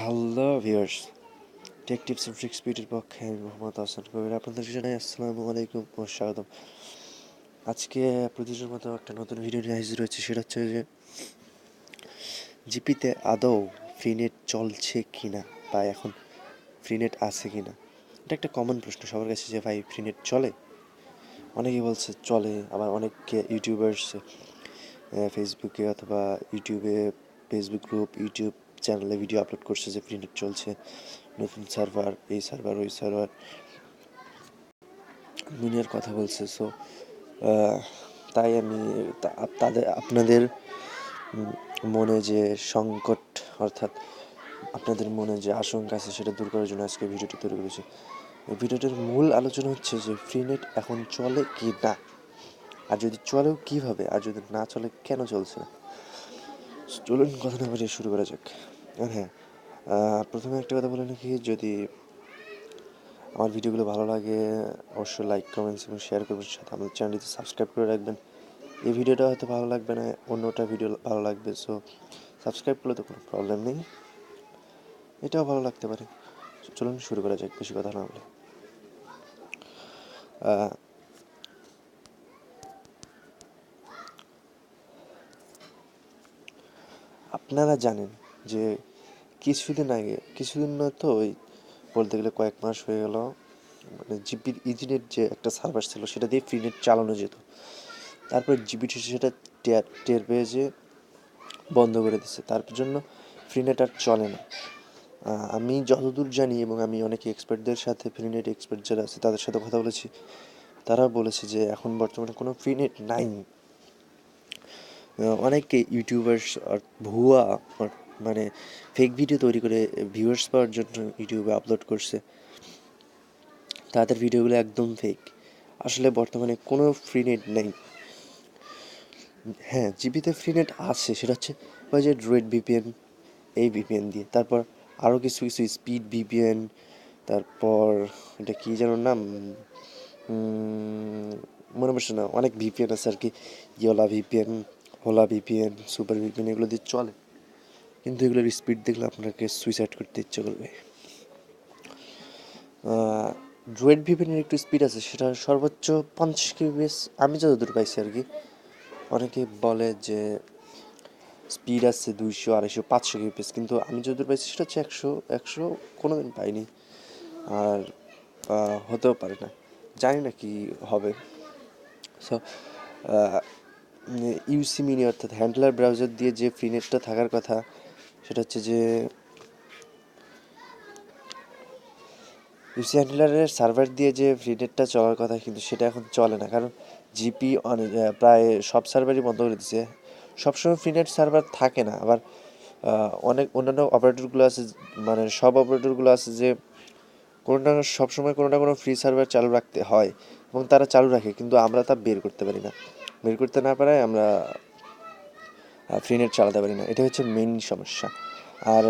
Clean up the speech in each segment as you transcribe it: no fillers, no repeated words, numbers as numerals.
Hello viewers, tech tips and tricks বিউটির পক্ষে আমি মোহাম্মদ হাসান কবির আপনাদের জানাই আসসালামু আলাইকুম ও স্বাগতম। আজকে প্রতিদিনের মতো একটা নতুন ভিডিও নিয়ে হাজির রয়েছে। সেটা হচ্ছে যে জিপিতে আদৌ ফ্রি নেট চলছে কি না, বা এখন ফ্রি নেট আছে কি না। এটা একটা কমন প্রশ্ন সবার কাছে যে ভাই ফ্রি নেট চলে। অনেকেই বলছে চলে, আবার অনেকে ইউটিউবার্স ফেসবুকে অথবা ইউটিউবে, ফেসবুক গ্রুপ, ইউটিউব চ্যানেলে ভিডিও আপলোড করছে যে ফ্রি নেট চলছে, নতুন সার্ভার, এই সার্ভার ওই সার্ভার, দুনিয়ার কথা বলছে। সো তাই আমি আপনাদের মনে যে সংকট, অর্থাৎ আপনাদের মনে যে আশঙ্কা আছে সেটা দূর করার জন্য আজকে ভিডিওটি তৈরি করেছি। এই ভিডিওটির মূল আলোচনা হচ্ছে যে ফ্রি নেট এখন চলে কি না, আর যদি চলেও কীভাবে, আর যদি না চলে কেন চলছে না। চলুন কথা না বাড়িয়ে শুরু করা যাক। হ্যাঁ, প্রথমে একটা কথা বলে নাকি, যদি আমার ভিডিওগুলো ভালো লাগে অবশ্যই লাইক, কমেন্টস এবং শেয়ার করবেন, সাথে আমাদের চ্যানেলটিতে সাবস্ক্রাইব করে রাখবেন। এই ভিডিওটা হয়তো ভালো লাগবে না, অন্যটা ভিডিও ভালো লাগবে, সো সাবস্ক্রাইব করলে তো কোনো প্রবলেম নেই, এটাও ভালো লাগতে পারে। চলুন শুরু করা যাক, বেশি কথা না বলে। আপনারা জানেন যে কিছুদিন নয় তো, ওই বলতে গেলে কয়েক মাস হয়ে গেল, মানে জিপির ইজিনেট যে একটা সার্ভার ছিল সেটা দিয়ে ফ্রি নেট চালানো যেত। তারপর জিপি সেটা টের পেয়ে যে বন্ধ করে দিচ্ছে, তার জন্য ফ্রি নেট আর চলে না। আমি যতদূর জানি, এবং আমি অনেক এক্সপার্টদের সাথে, ফ্রি নেট এক্সপার্ট যারা আছে তাদের সাথে কথা বলেছি, তারা বলেছে যে এখন বর্তমানে কোনো ফ্রি নেট নাই। অনেকে ইউটিউবার্স ভুয়া, মানে ফেক ভিডিও তৈরি করে ভিউয়ার্স পাওয়ার জন্য ইউটিউবে আপলোড করছে, তাদের ভিডিওগুলো একদম ফেক। আসলে বর্তমানে কোনো ফ্রি নেট নেই। হ্যাঁ, জিবিতে ফ্রি নেট আছে, সেটা হচ্ছে ওই যে ড্রয়েড ভিপিএন, এই ভিপিএন দিয়ে, তারপর আরও কিছু কিছু স্পিড ভিপিএন, তারপর এটা কী যেন নাম, মনে পড়ছে না, অনেক ভিপিএন আছে আর কি, ইয়োলা ভিপিএন, হোলা ভিপিএন, সুপার ভিপিএন, এগুলো দিয়ে চলে। কিন্তু এগুলোর স্পিড দেখলে আপনাকে সুইসাইড করতে ইচ্ছে করবে। ড্রয়েড ভিপিএনের একটু স্পিড আছে, সেটা সর্বোচ্চ 50 kbps আমি যতদূর পাইছি আর কি। অনেকে বলে যে স্পিড আছে 200, 250, 500 kbps, কিন্তু আমি যতদূর পাইছি সেটা হচ্ছে 100 কোনো দিন পাইনি, আর হতেও পারে না, জানি না কি হবে। সো ইউসি মিনি, অর্থাৎ হ্যান্ডলার ব্রাউজার দিয়ে যে ফ্রি নেটটা থাকার কথা, সেটা হচ্ছে যে ইউসি হ্যান্ডলারের সার্ভার দিয়ে যে ফ্রি নেটটা চলার কথা, কিন্তু সেটা এখন চলে না, কারণ জিপি প্রায় সব সার্ভারই বন্ধ করে দিচ্ছে। সবসময় ফ্রি নেট সার্ভার থাকে না, আবার অনেক অন্যান্য অপারেটরগুলো আছে, মানে সব অপারেটরগুলো আছে যে কোনোটা সবসময় কোনো না কোনো ফ্রি সার্ভার চালু রাখতে হয়, এবং তারা চালু রাখে, কিন্তু আমরা তা বের করতে পারি না। বের করতে না পারায় আমরা ফ্রি নেট চালাতে পারি না, এটা হচ্ছে মেইন সমস্যা। আর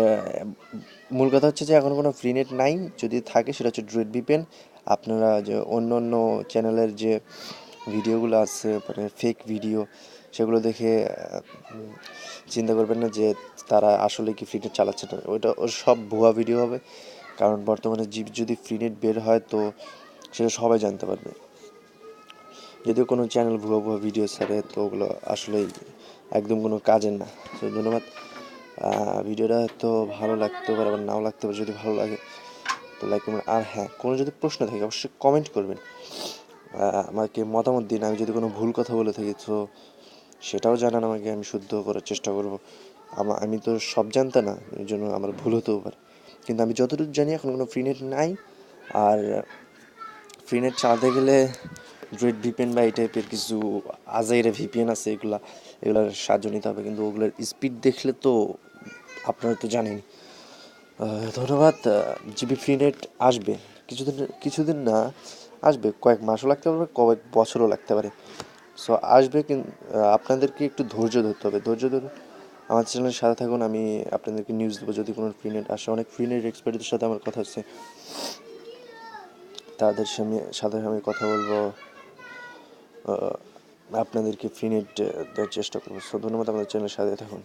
মূল কথা হচ্ছে যে এখন কোনো ফ্রি নেট নাই, যদি থাকে সেটা হচ্ছে ড্রয়েড ভিপিএন। আপনারা যে অন্য অন্য চ্যানেলের যে ভিডিওগুলো আছে, মানে ফেক ভিডিও, সেগুলো দেখে চিন্তা করবেন না যে তারা আসলে কি ফ্রি নেট চালাচ্ছে না, ওটা সব ভুয়া ভিডিও হবে। কারণ বর্তমানে যদি ফ্রি নেট বের হয় তো সেটা সবাই জানতে পারবে। যদিও কোনো চ্যানেল ভুয়া ভুয়া ভিডিও ছাড়ে, তো ওগুলো আসলেই একদম কোনো কাজের না। তো ধন্যবাদ। ভিডিওটা হয়তো ভালো লাগতে পারে, আবার নাও লাগতে পারে। যদি ভালো লাগে তো লাইক করবেন, আর হ্যাঁ, কোনো যদি প্রশ্ন থাকে অবশ্যই কমেন্ট করবেন, আমাকে মতামত দিন। আমি যদি কোনো ভুল কথা বলে থাকি তো সেটাও জানান আমাকে, আমি শুদ্ধ করার চেষ্টা করব। আমি তো সব জানতে না, এই জন্য আমার ভুল হতেও পারে, কিন্তু আমি যতটুকু জানি এখন কোনো ফ্রি নেট নাই। আর ফ্রি নেট চালাতে গেলে ড্রয়েড ভিপিএন বা এই টাইপের কিছু আজাইরা ভিপিএন আছে, এগুলোর সাহায্য নিতে হবে, কিন্তু ওগুলোর স্পিড দেখলে তো আপনারা তো জানেন। ধন্যবাদ। জিবি ফ্রি নেট আসবে, কিছুদিন না, আসবে, কয়েক মাসও লাগতে পারে, কয়েক বছরও লাগতে পারে। সো আসবে, কিন্তু আপনাদেরকে একটু ধৈর্য ধরতে হবে। ধৈর্য ধরে আমার চ্যানেলের সাথে থাকুন, আমি আপনাদেরকে নিউজ দেবো যদি কোনো ফ্রি নেট আসে। অনেক ফ্রি নেট এক্সপার্টদের সাথে আমার কথা হচ্ছে, তাদের সাথে আমি কথা বলবো, আপনাদেরকে ফ্রি নেট দেওয়ার চেষ্টা করবো। সো ধন্যবাদ, আমাদের চ্যানেলের সাথে থাকুন।